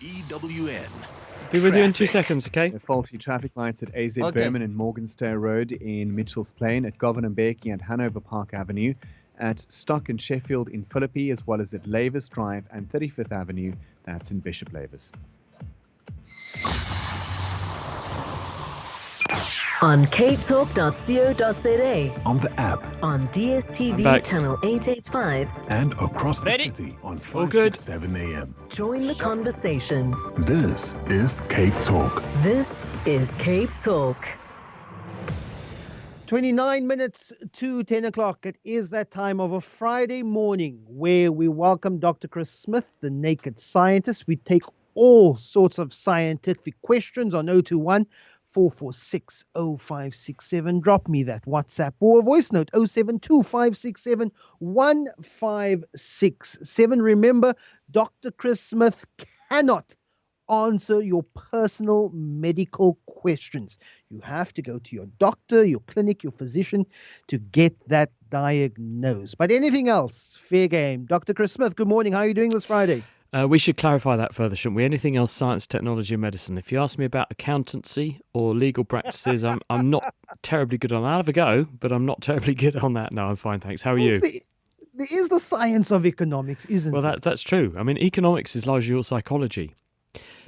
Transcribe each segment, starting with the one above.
EWN. Be with you in 2 Traffic. seconds, okay? Faulty traffic lights at AZ Okay. Berman and Morganstair Road in Mitchell's Plain, at Govan and Becky and Hanover Park Avenue, at Stock and Sheffield in Philippi, as well as at Lavis Drive and 35th Avenue, that's in Bishop Lavis. On capetalk.co.za, on the app, on I'm DSTV back. channel 885. and across Ready? the city on All good. 5 to 7 a.m. Join the conversation. This is Cape Talk. This is Cape Talk. 29 minutes to 10 o'clock. It is that time of a Friday morning where we welcome Dr. Chris Smith, the naked scientist. We take all sorts of scientific questions on 021 446 0567. Drop me that WhatsApp or a voice note 072 567 1567. Remember, Dr. Chris Smith cannot answer your personal medical questions. You have to go to your doctor, your clinic, your physician to get that diagnosed. But anything else, fair game. Dr. Chris Smith, good morning. How are you doing this Friday? We should clarify that further, shouldn't we? Anything else, science, technology, and medicine. If you ask me about accountancy or legal practices, I'm not terribly good on that. I'll have a go, but I'm not terribly good on that. No, I'm fine, thanks. How are you? There is the science of economics, isn't Well, there? that's true. I mean, economics is largely all psychology.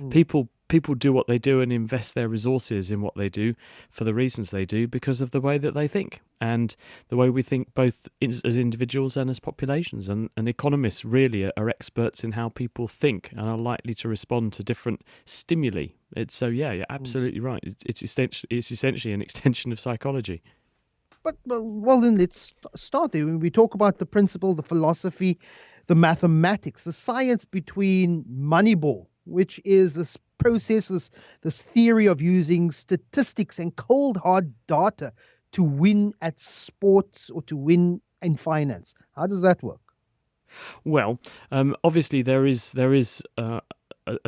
Mm. People do what they do and invest their resources in what they do for the reasons they do because of the way that they think and the way we think both as individuals and as populations. And economists really are experts in how people think and are likely to respond to different stimuli. You're absolutely right. It's essentially an extension of psychology. But, well, then let's start there. When we talk about the principle, the philosophy, the mathematics, the science between Moneyball, which is this process, this theory of using statistics and cold hard data to win at sports or to win in finance. How does that work? Well, obviously there is a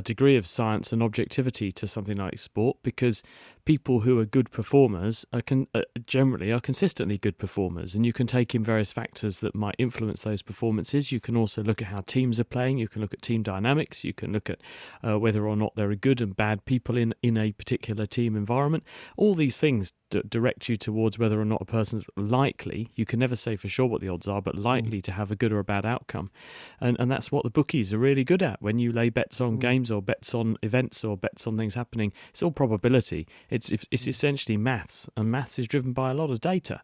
degree of science and objectivity to something like sport because people who are good performers generally are consistently good performers, and you can take in various factors that might influence those performances. You can also look at how teams are playing. You can look at team dynamics. You can look at whether or not there are good and bad people in a particular team environment. All these things direct you towards whether or not a person's likely, you can never say for sure what the odds are, but likely to have a good or a bad outcome. And that's what the bookies are really good at. When you lay bets on games or bets on events or bets on things happening, it's all probability. It's essentially maths, and maths is driven by a lot of data.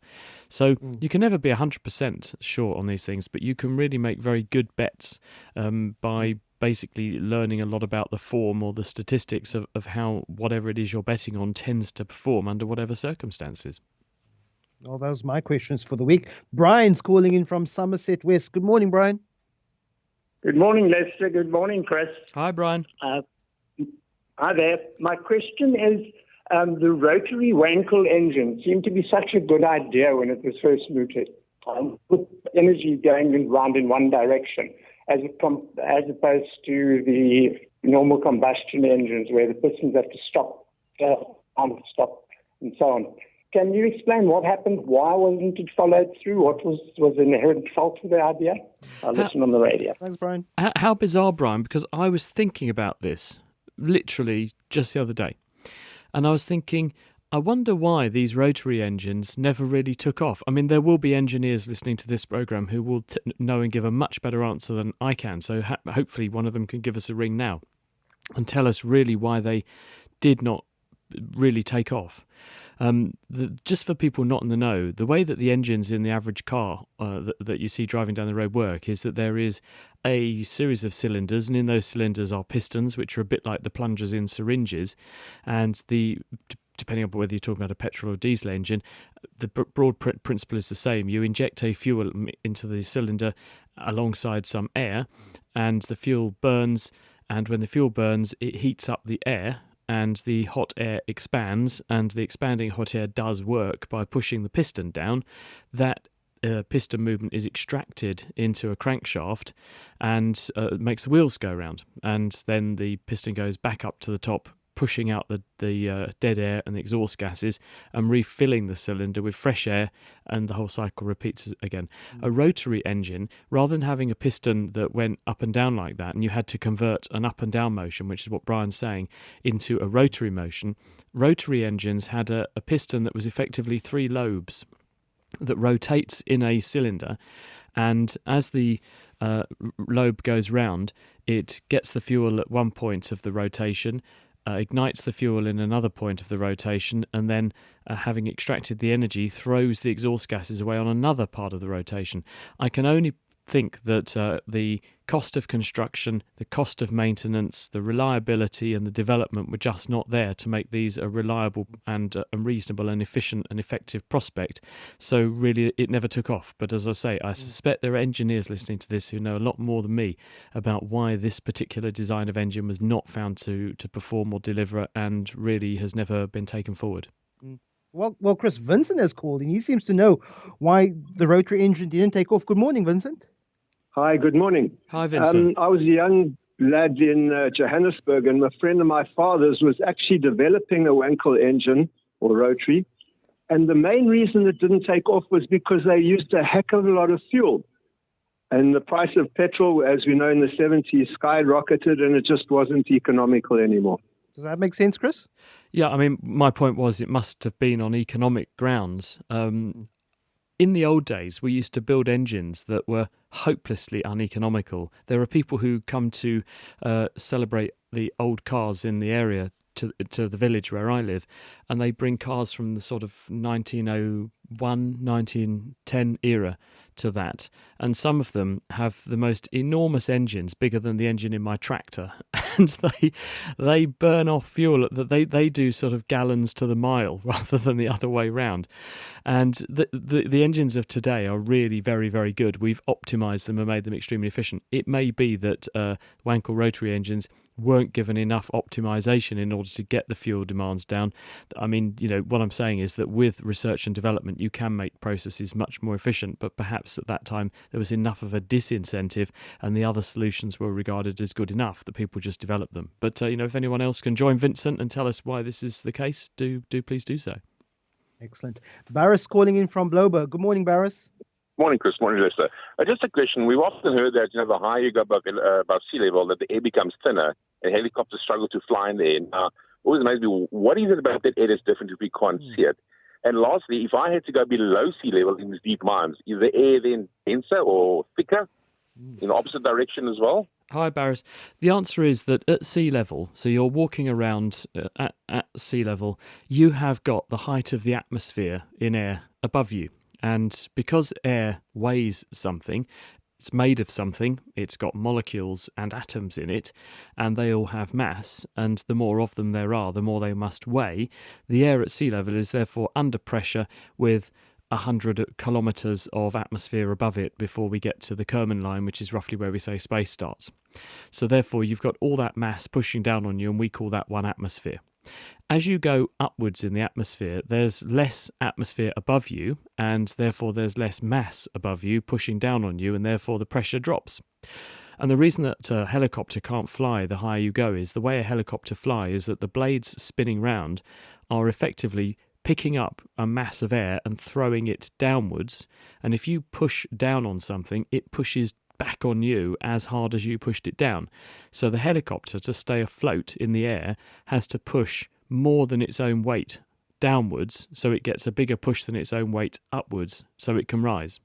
So you can never be 100% sure on these things, but you can really make very good bets by basically learning a lot about the form or the statistics of how whatever it is you're betting on tends to perform under whatever circumstances. Well, those are my questions for the week. Brian's calling in from Somerset West. Good morning, Brian. Good morning, Lester. Good morning, Chris. Hi, Brian. Hi there. My question is, the Rotary Wankel engine seemed to be such a good idea when it was first mooted. With energy going around in one direction, as opposed to the normal combustion engines where the pistons have to stop, and so on. Can you explain what happened? Why wasn't it followed through? What was the inherent fault of the idea? I'll listen on the radio. Thanks, Brian. How bizarre, Brian, because I was thinking about this literally just the other day. And I was thinking, I wonder why these rotary engines never really took off. I mean, there will be engineers listening to this programme who will know and give a much better answer than I can. So hopefully one of them can give us a ring now and tell us really why they did not really take off. Just for people not in the know, the way that the engines in the average car that you see driving down the road work is that there is a series of cylinders, and in those cylinders are pistons, which are a bit like the plungers in syringes, and depending on whether you're talking about a petrol or diesel engine, the broad principle is the same. You inject a fuel into the cylinder alongside some air, and the fuel burns, and when the fuel burns, it heats up the air, and the hot air expands, and the expanding hot air does work by pushing the piston down. That piston movement is extracted into a crankshaft and makes the wheels go round, and then the piston goes back up to the top, pushing out the dead air and the exhaust gases and refilling the cylinder with fresh air, and the whole cycle repeats again. A rotary engine, rather than having a piston that went up and down like that, and you had to convert an up and down motion, which is what Brian's saying, into a rotary motion, rotary engines had a piston that was effectively 3 lobes that rotates in a cylinder, and as the lobe goes round, it gets the fuel at one point of the rotation, ignites the fuel in another point of the rotation, and then, having extracted the energy, throws the exhaust gases away on another part of the rotation. I can only think that the cost of construction, the cost of maintenance, the reliability and the development were just not there to make these a reliable and reasonable and efficient and effective prospect. So really it never took off. But as I say, I suspect there are engineers listening to this who know a lot more than me about why this particular design of engine was not found to perform or deliver, and really has never been taken forward. Well, Chris, Vincent has called and he seems to know why the rotary engine didn't take off. Good morning, Vincent. Hi, good morning. Hi, Vincent. I was a young lad in Johannesburg, and a friend of my father's was actually developing a Wankel engine or rotary. And the main reason it didn't take off was because they used a heck of a lot of fuel. And the price of petrol, as we know, in the 70s skyrocketed, and it just wasn't economical anymore. Does that make sense, Chris? Yeah, I mean, my point was it must have been on economic grounds. In the old days, we used to build engines that were hopelessly uneconomical. There are people who come to celebrate the old cars in the area to the village where I live, and they bring cars from the sort of 1901, 1910 era to that, and some of them have the most enormous engines, bigger than the engine in my tractor, and they burn off fuel that they do sort of gallons to the mile rather than the other way round. And the engines of today are really very, very good. We've optimized them and made them extremely efficient. It may be that Wankel rotary engines weren't given enough optimization in order to get the fuel demands down. I mean, what I'm saying is that with research and development, you can make processes much more efficient, but perhaps at that time there was enough of a disincentive and the other solutions were regarded as good enough that people just developed them. But, if anyone else can join Vincent and tell us why this is the case, do please do so. Excellent. Barris calling in from Bloberg. Good morning, Barris. Morning, Chris. Morning, Lester. Just a question. We've often heard that, the higher you go above sea level, that the air becomes thinner and helicopters struggle to fly in the air. Now, always amazes me, what is it about that air that's different if we can't see it? And lastly, if I had to go below sea level in these deep mines, is the air then denser or thicker in the opposite direction as well? Hi, Barris. The answer is that at sea level, so you're walking around at sea level, you have got the height of the atmosphere in air above you. And because air weighs something, it's made of something, it's got molecules and atoms in it, and they all have mass, and the more of them there are, the more they must weigh. The air at sea level is therefore under pressure with 100 kilometres of atmosphere above it before we get to the Kármán line, which is roughly where we say space starts. So therefore you've got all that mass pushing down on you, and we call that one atmosphere. As you go upwards in the atmosphere, there's less atmosphere above you, and therefore there's less mass above you pushing down on you, and therefore the pressure drops. And the reason that a helicopter can't fly the higher you go is the way a helicopter flies is that the blades spinning round are effectively picking up a mass of air and throwing it downwards. And if you push down on something, it pushes back on you as hard as you pushed it down. So the helicopter, to stay afloat in the air, has to push more than its own weight downwards, so it gets a bigger push than its own weight upwards, so it can rise.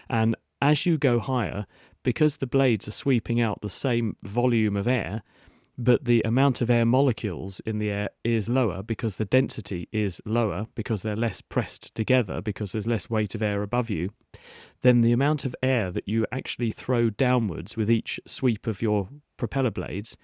And as you go higher, because the blades are sweeping out the same volume of air, but the amount of air molecules in the air is lower because the density is lower, because they're less pressed together, because there's less weight of air above you, then the amount of air that you actually throw downwards with each sweep of your propeller blades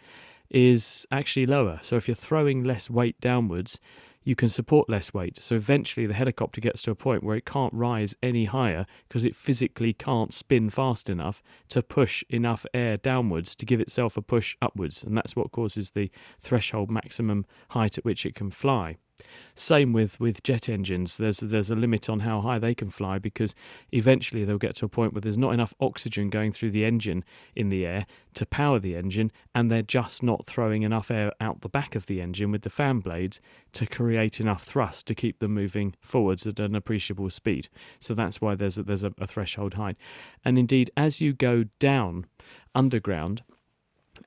is actually lower. So if you're throwing less weight downwards, you can support less weight. So eventually the helicopter gets to a point where it can't rise any higher because it physically can't spin fast enough to push enough air downwards to give itself a push upwards. And that's what causes the threshold maximum height at which it can fly. Same with jet engines. There's a limit on how high they can fly, because eventually they'll get to a point where there's not enough oxygen going through the engine in the air to power the engine, and they're just not throwing enough air out the back of the engine with the fan blades to create enough thrust to keep them moving forwards at an appreciable speed. So that's why there's a threshold height. And indeed, as you go down underground,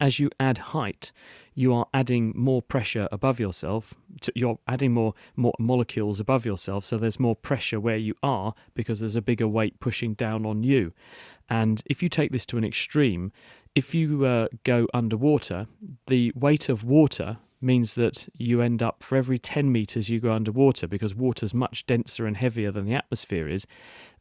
as you add height, you are adding more pressure above yourself. You're adding more molecules above yourself, so there's more pressure where you are because there's a bigger weight pushing down on you. And if you take this to an extreme, if you go underwater, the weight of water means that you end up, for every 10 metres you go underwater, because water's much denser and heavier than the atmosphere is,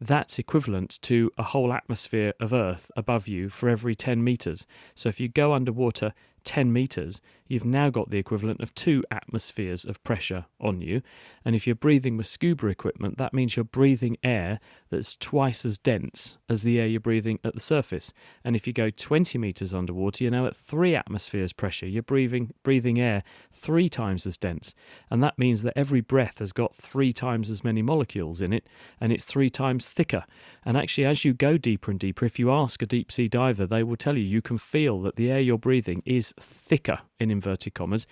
that's equivalent to a whole atmosphere of Earth above you for every 10 metres. So if you go underwater 10 metres, you've now got the equivalent of 2 atmospheres of pressure on you. And if you're breathing with scuba equipment, that means you're breathing air that's twice as dense as the air you're breathing at the surface. And if you go 20 metres underwater, you're now at 3 atmospheres pressure. You're breathing air 3 times as dense. And that means that every breath has got 3 times as many molecules in it, and it's 3 times thicker. And actually, as you go deeper and deeper, if you ask a deep sea diver, they will tell you can feel that the air you're breathing is thicker, in inverted commas,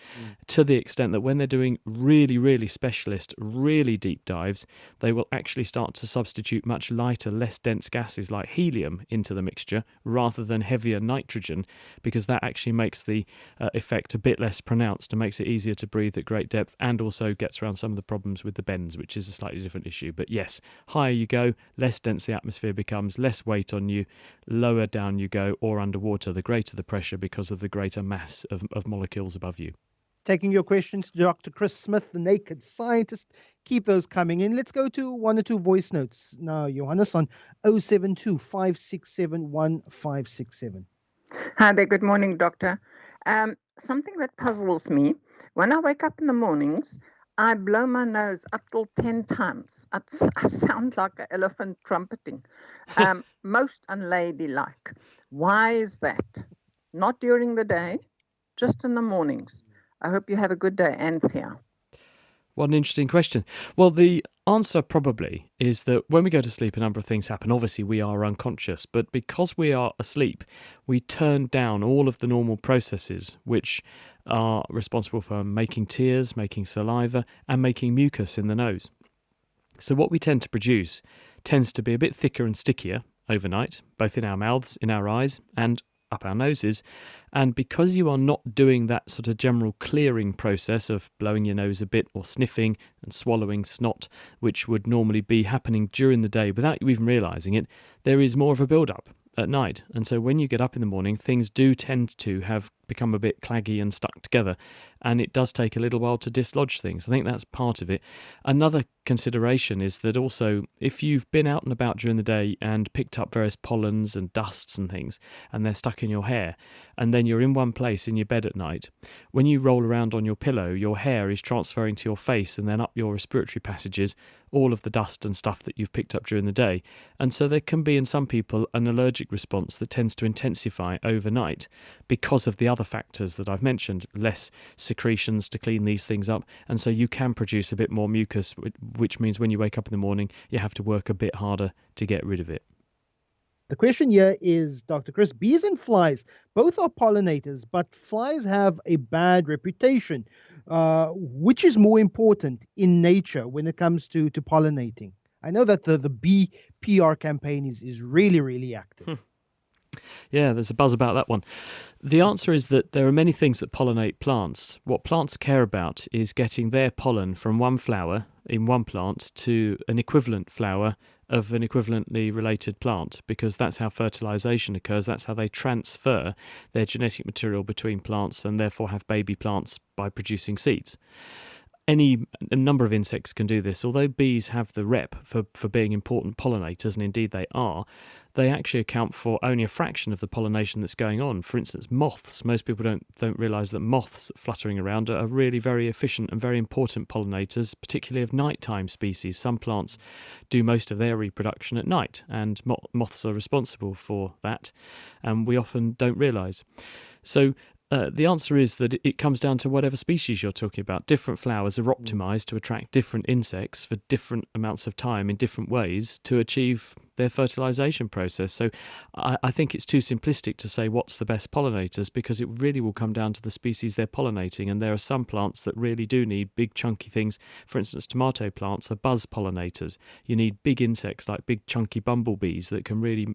to the extent that when they're doing really, really specialist, really deep dives, they will actually start to substitute much lighter, less dense gases like helium into the mixture rather than heavier nitrogen, because that actually makes the effect a bit less pronounced and makes it easier to breathe at great depth, and also gets around some of the problems with the bends, which is a slightly different issue. But yes, higher you go, less dense the atmosphere becomes, less weight on you, lower down you go, or underwater, the greater the pressure because of the greater mass of molecules above you. Taking your questions to Dr. Chris Smith, the Naked Scientist. Keep those coming in. Let's go to 1 or 2 voice notes now, Johannes, on 072 567 1567. Hi there, good morning, doctor. Something that puzzles me, when I wake up in the mornings, I blow my nose up till 10 times. I sound like an elephant trumpeting. Most unladylike. Why is that? Not during the day, just in the mornings. I hope you have a good day, Anthea. What an interesting question. Well, the answer probably is that when we go to sleep, a number of things happen. Obviously, we are unconscious, but because we are asleep, we turn down all of the normal processes which are responsible for making tears, making saliva, and making mucus in the nose. So what we tend to produce tends to be a bit thicker and stickier overnight, both in our mouths, in our eyes, and up our noses. And because you are not doing that sort of general clearing process of blowing your nose a bit or sniffing and swallowing snot, which would normally be happening during the day without you even realising it, there is more of a build-up at night. And so when you get up in the morning, things do tend to have become a bit claggy and stuck together, and it does take a little while to dislodge things. I think that's part of it. Another consideration is that also, if you've been out and about during the day and picked up various pollens and dusts and things, and they're stuck in your hair, and then you're in one place in your bed at night, when you roll around on your pillow, your hair is transferring to your face and then up your respiratory passages all of the dust and stuff that you've picked up during the day. And so there can be, in some people, an allergic response that tends to intensify overnight because of the other factors that I've mentioned, less secretions to clean these things up, and so you can produce a bit more mucus, which means when you wake up in the morning, you have to work a bit harder to get rid of it. The question here is, Dr. Chris, bees and flies, both are pollinators, but flies have a bad reputation. Which is more important in nature when it comes to pollinating? I know that the bee PR campaign is really, really active. Yeah, there's a buzz about that one. The answer is that there are many things that pollinate plants. What plants care about is getting their pollen from one flower in one plant to an equivalent flower of an equivalently related plant, because that's how fertilization occurs. That's how they transfer their genetic material between plants and therefore have baby plants by producing seeds. A number of insects can do this. Although bees have the rep for being important pollinators, and indeed they are, they actually account for only a fraction of the pollination that's going on. For instance, moths. Most people don't realise that moths fluttering around are really very efficient and very important pollinators, particularly of nighttime species. Some plants do most of their reproduction at night, and moths are responsible for that, and we often don't realise. So The answer is that it comes down to whatever species you're talking about. Different flowers are optimized to attract different insects for different amounts of time in different ways to achieve their fertilization process. So I think it's too simplistic to say what's the best pollinators, because it really will come down to the species they're pollinating. And there are some plants that really do need big chunky things. For instance, tomato plants are buzz pollinators. You need big insects like big chunky bumblebees that can really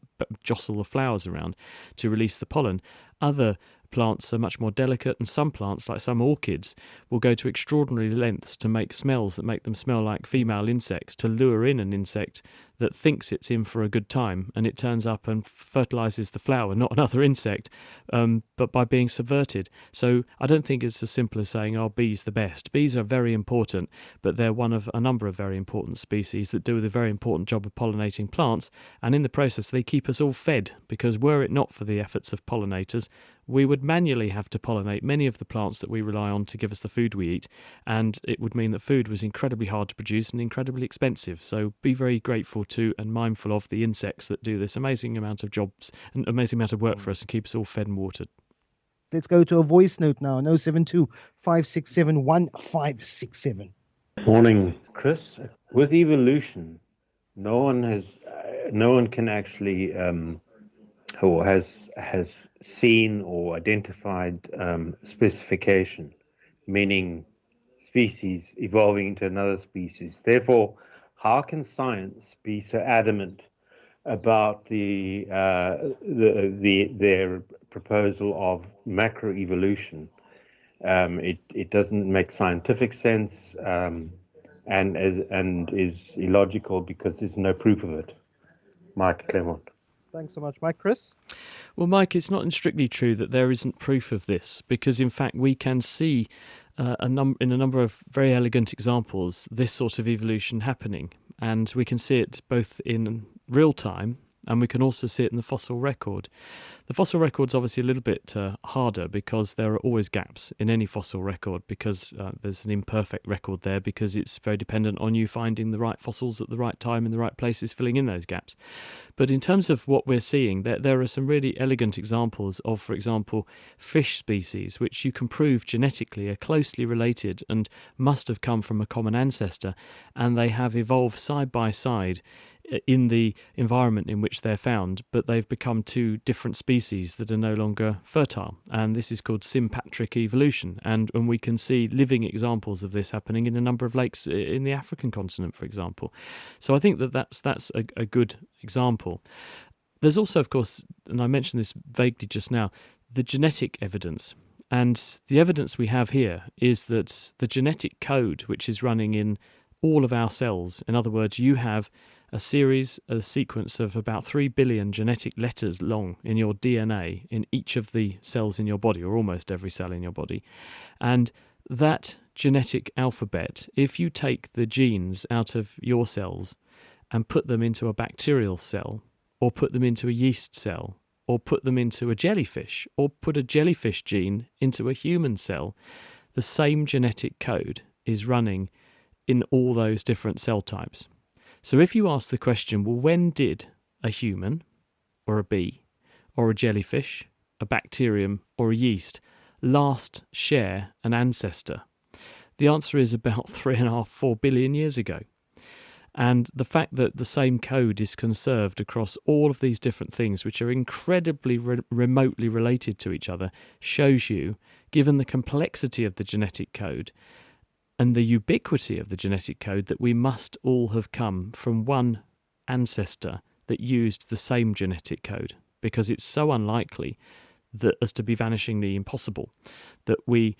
jostle the flowers around to release the pollen. Other plants are much more delicate, and some plants, like some orchids, will go to extraordinary lengths to make smells that make them smell like female insects to lure in an insect that thinks it's in for a good time, and it turns up and fertilizes the flower, not another insect, but by being subverted. So I don't think it's as simple as saying, oh, bees the best. Bees are very important, but they're one of a number of very important species that do a very important job of pollinating plants, and in the process they keep us all fed, because were it not for the efforts of pollinators, we would manually have to pollinate many of the plants that we rely on to give us the food we eat, and it would mean that food was incredibly hard to produce and incredibly expensive. So be very grateful to and mindful of the insects that do this amazing amount of jobs and amazing amount of work for us and keep us all fed and watered. Let's go to a voice note now, 072 567 1567. Morning, Chris. With evolution, no one can actually or has seen or identified specification, meaning species evolving into another species. Therefore, how can science be so adamant about their proposal of macroevolution? It doesn't make scientific sense, and is illogical because there's no proof of it. Mike Clement. Thanks so much, Mike. Chris? Well, Mike, it's not strictly true that there isn't proof of this, because in fact we can see in a number of very elegant examples this sort of evolution happening, and we can see it both in real time and we can also see it in the fossil record. The fossil record's obviously a little bit harder, because there are always gaps in any fossil record, because there's an imperfect record there, because it's very dependent on you finding the right fossils at the right time in the right places, filling in those gaps. But in terms of what we're seeing, there are some really elegant examples of, for example, fish species, which you can prove genetically are closely related and must have come from a common ancestor, and they have evolved side by side in the environment in which they're found, but they've become two different species that are no longer fertile. And this is called sympatric evolution. And we can see living examples of this happening in a number of lakes in the African continent, for example. So I think that's a good example. There's also, of course, and I mentioned this vaguely just now, the genetic evidence. And the evidence we have here is that the genetic code, which is running in all of our cells, in other words, you have a sequence of about 3 billion genetic letters long in your DNA in each of the cells in your body, or almost every cell in your body. And that genetic alphabet, if you take the genes out of your cells and put them into a bacterial cell, or put them into a yeast cell, or put them into a jellyfish, or put a jellyfish gene into a human cell, the same genetic code is running in all those different cell types. So if you ask the question, well, when did a human, or a bee, or a jellyfish, a bacterium, or a yeast last share an ancestor? The answer is about 3.5–4 billion years ago. And the fact that the same code is conserved across all of these different things, which are incredibly remotely related to each other, shows you, given the complexity of the genetic code and the ubiquity of the genetic code, that we must all have come from one ancestor that used the same genetic code, because it's so unlikely that as to be vanishingly impossible that we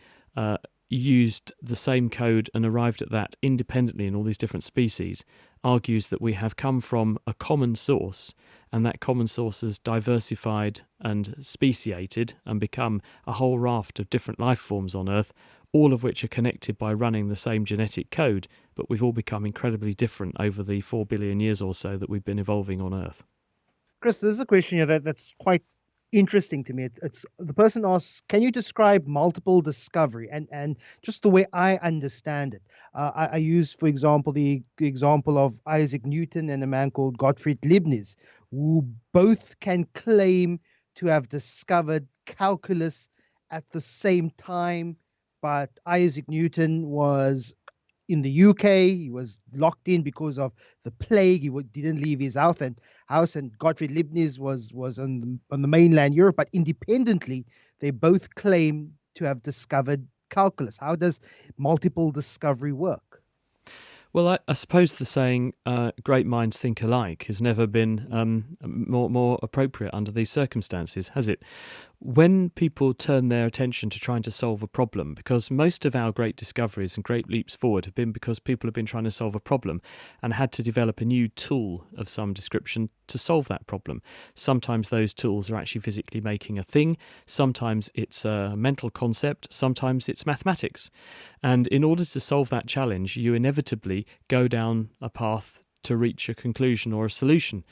used the same code and arrived at that independently in all these different species, argues that we have come from a common source, and that common source has diversified and speciated and become a whole raft of different life forms on Earth, all of which are connected by running the same genetic code, but we've all become incredibly different over the 4 billion years or so that we've been evolving on Earth. Chris, there's a question here that's quite interesting to me. It's the person asks, can you describe multiple discovery? And just the way I understand it, I use, for example, the example of Isaac Newton and a man called Gottfried Leibniz, who both can claim to have discovered calculus at the same time, but Isaac Newton was in the UK. He was locked in because of the plague. Didn't leave his house, and Gottfried Leibniz was on the mainland Europe. But independently, they both claim to have discovered calculus. How does multiple discovery work? Well, I suppose the saying "great minds think alike" has never been more appropriate under these circumstances, has it? When people turn their attention to trying to solve a problem, because most of our great discoveries and great leaps forward have been because people have been trying to solve a problem and had to develop a new tool of some description to solve that problem. Sometimes those tools are actually physically making a thing, sometimes it's a mental concept, sometimes it's mathematics. And in order to solve that challenge, you inevitably go down a path to reach a conclusion or a solution.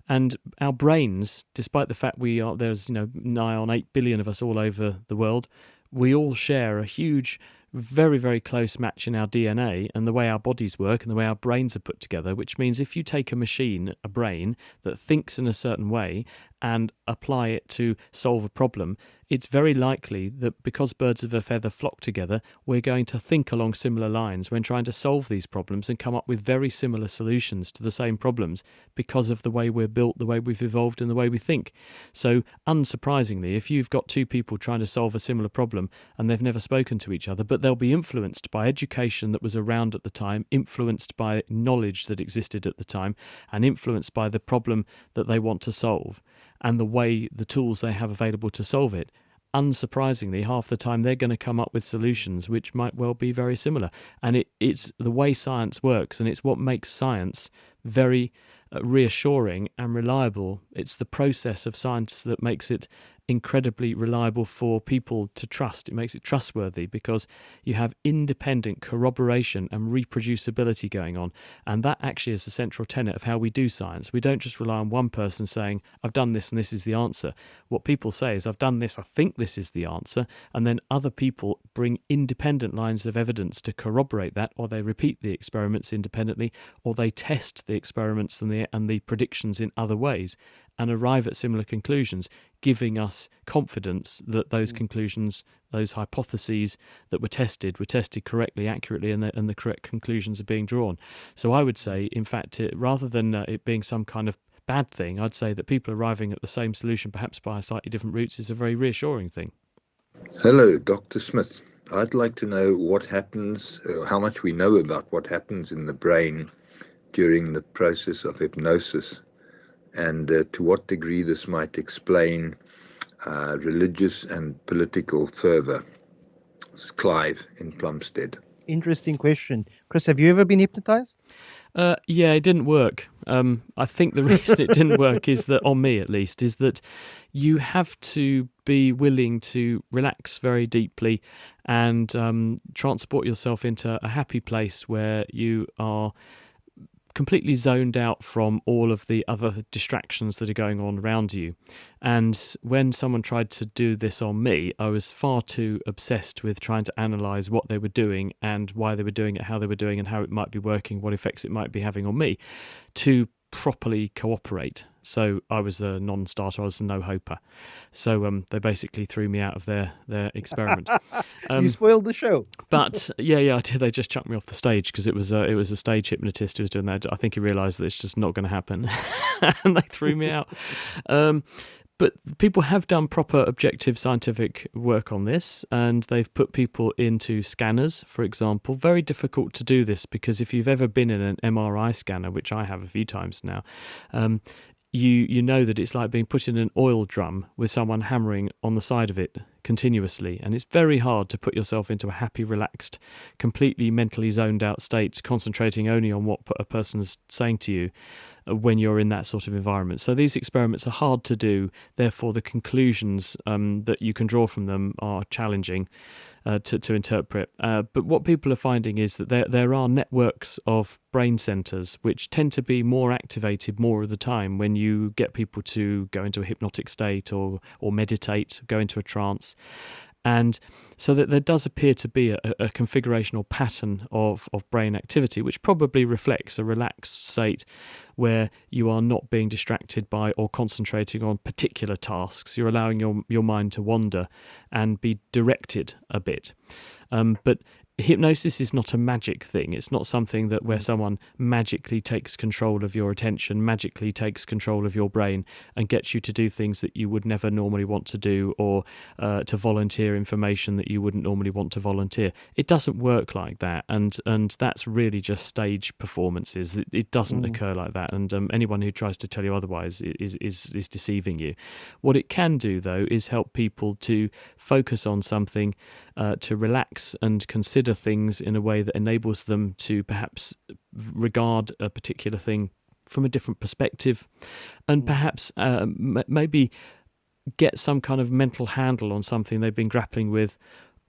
And our brains, despite the fact there's nigh on 8 billion of us all over the world, we all share a huge, very, very close match in our DNA and the way our bodies work and the way our brains are put together, which means if you take a brain that thinks in a certain way and apply it to solve a problem, it's very likely that because birds of a feather flock together, we're going to think along similar lines when trying to solve these problems and come up with very similar solutions to the same problems because of the way we're built, the way we've evolved and the way we think. So unsurprisingly, if you've got two people trying to solve a similar problem and they've never spoken to each other, but they'll be influenced by education that was around at the time, influenced by knowledge that existed at the time, and influenced by the problem that they want to solve and the tools they have available to solve it, unsurprisingly, half the time they're going to come up with solutions which might well be very similar. And it's the way science works, and it's what makes science very reassuring and reliable. It's the process of science that makes it incredibly reliable for people to trust. It makes it trustworthy because you have independent corroboration and reproducibility going on, and that actually is the central tenet of how we do science. We don't just rely on one person saying, I've done this and this is the answer. What people say is, I've done this, I think this is the answer, and then other people bring independent lines of evidence to corroborate that, or they repeat the experiments independently, or they test the experiments and the predictions in other ways and arrive at similar conclusions, giving us confidence that those conclusions, those hypotheses that were tested correctly, accurately, and the correct conclusions are being drawn. So I would say, in fact, rather than it being some kind of bad thing, I'd say that people arriving at the same solution, perhaps by slightly different routes, is a very reassuring thing. Hello, Dr. Smith. I'd like to know what happens, how much we know about what happens in the brain during the process of hypnosis, and to what degree this might explain religious and political fervor. It's Clive in Plumstead. Interesting question. Chris, have you ever been hypnotized? Yeah, it didn't work. I think the reason it didn't work is that, on me at least, is that you have to be willing to relax very deeply and transport yourself into a happy place where you are completely zoned out from all of the other distractions that are going on around you. And when someone tried to do this on me, I was far too obsessed with trying to analyse what they were doing and why they were doing it, how they were doing and how it might be working, what effects it might be having on me, to properly cooperate. So I was a non-starter, I was a no-hoper. So they basically threw me out of their experiment. You spoiled the show. But yeah, I did. They just chucked me off the stage because it was a stage hypnotist who was doing that. I think he realised that it's just not going to happen, and they threw me out. But people have done proper objective scientific work on this, and they've put people into scanners, for example. Very difficult to do this because if you've ever been in an MRI scanner, which I have a few times now, you know that it's like being put in an oil drum with someone hammering on the side of it continuously. And it's very hard to put yourself into a happy, relaxed, completely mentally zoned out state, concentrating only on what a person's saying to you when you're in that sort of environment. So these experiments are hard to do, therefore the conclusions that you can draw from them are challenging to interpret. But what people are finding is that there are networks of brain centres which tend to be more activated more of the time when you get people to go into a hypnotic state or meditate, go into a trance. And so that there does appear to be a configuration or pattern of brain activity, which probably reflects a relaxed state where you are not being distracted by or concentrating on particular tasks. You're allowing your mind to wander and be directed a bit. But hypnosis is not a magic thing. It's not something that where someone magically takes control of your attention, magically takes control of your brain and gets you to do things that you would never normally want to do, or to volunteer information that you wouldn't normally want to volunteer. It doesn't work like that, and that's really just stage performances. It doesn't occur like that, and anyone who tries to tell you otherwise is deceiving you. What it can do, though, is help people to focus on something, to relax and consider things in a way that enables them to perhaps regard a particular thing from a different perspective, and perhaps maybe get some kind of mental handle on something they've been grappling with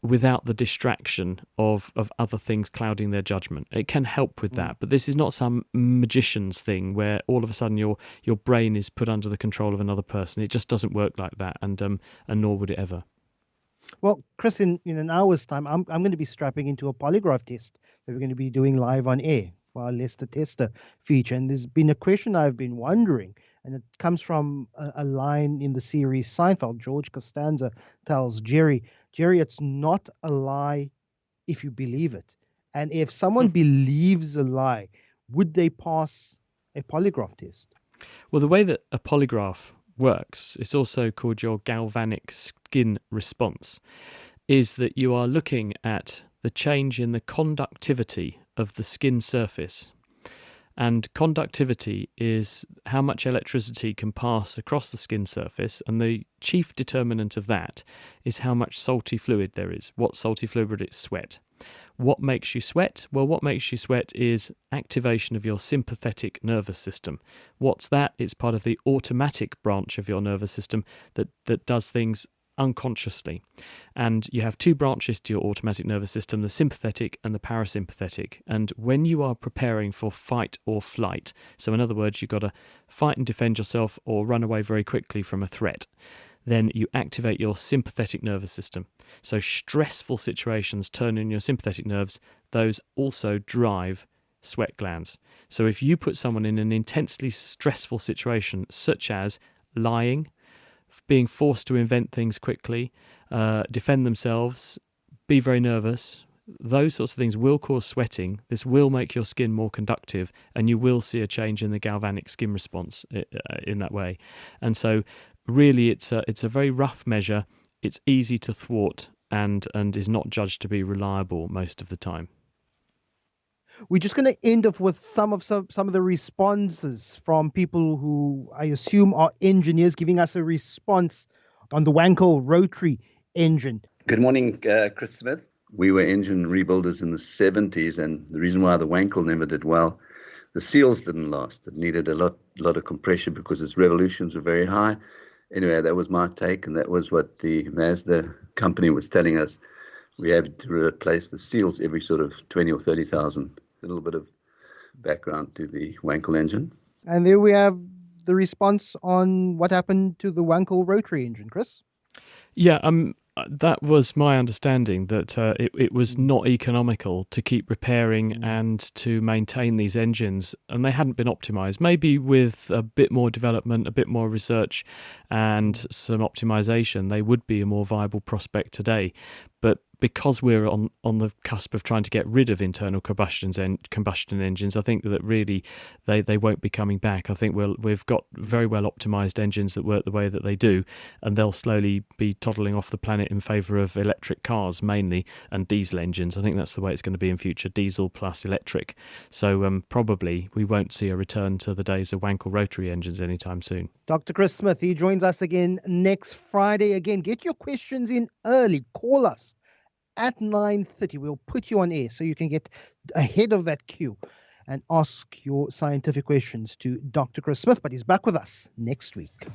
without the distraction of other things clouding their judgment. It can help with that, but this is not some magician's thing where all of a sudden your brain is put under the control of another person. It just doesn't work like that, and nor would it ever. Well, Chris, in an hour's time, I'm going to be strapping into a polygraph test that we're going to be doing live on air for our Lester Tester feature. And there's been a question I've been wondering, and it comes from a line in the series Seinfeld. George Costanza tells Jerry, it's not a lie if you believe it. And if someone believes a lie, would they pass a polygraph test? Well, the way that a polygraph works, it's also called your galvanic skin response, is that you are looking at the change in the conductivity of the skin surface. And conductivity is how much electricity can pass across the skin surface, and the chief determinant of that is how much salty fluid there is. What salty fluid is sweat. What makes you sweat? Well, what makes you sweat is activation of your sympathetic nervous system. What's that? It's part of the automatic branch of your nervous system that does things unconsciously. And you have two branches to your automatic nervous system, the sympathetic and the parasympathetic. And when you are preparing for fight or flight, so in other words, you've got to fight and defend yourself or run away very quickly from a threat, then you activate your sympathetic nervous system. So stressful situations turn on your sympathetic nerves. Those also drive sweat glands. So if you put someone in an intensely stressful situation, such as lying, being forced to invent things quickly, defend themselves, be very nervous, those sorts of things will cause sweating. This will make your skin more conductive, and you will see a change in the galvanic skin response in that way. And so really it's a very rough measure. It's easy to thwart and is not judged to be reliable most of the time. We're just going to end off with some of the responses from people who I assume are engineers giving us a response on the Wankel Rotary engine. Good morning, Chris Smith. We were engine rebuilders in the 70s, and the reason why the Wankel never did well, the seals didn't last. It needed a lot of compression because its revolutions were very high. Anyway, that was my take, and that was what the Mazda company was telling us. We have to replace the seals every sort of 20 or 30,000. A little bit of background to the Wankel engine. And there we have the response on what happened to the Wankel Rotary engine, Chris. Yeah, that was my understanding, that it was not economical to keep repairing and to maintain these engines, and they hadn't been optimized. Maybe with a bit more development, a bit more research and some optimization, they would be a more viable prospect today. But because we're on the cusp of trying to get rid of internal combustion engines, I think that really they won't be coming back. I think we've got very well optimized engines that work the way that they do, and they'll slowly be toddling off the planet in favour of electric cars mainly and diesel engines. I think that's the way it's going to be in future, diesel plus electric. So probably we won't see a return to the days of Wankel Rotary engines anytime soon. Dr. Chris Smith, he joins us again next Friday. Again, get your questions in early. Call us at 9:30. We'll put you on air so you can get ahead of that queue and ask your scientific questions to Dr. Chris Smith, but he's back with us next week.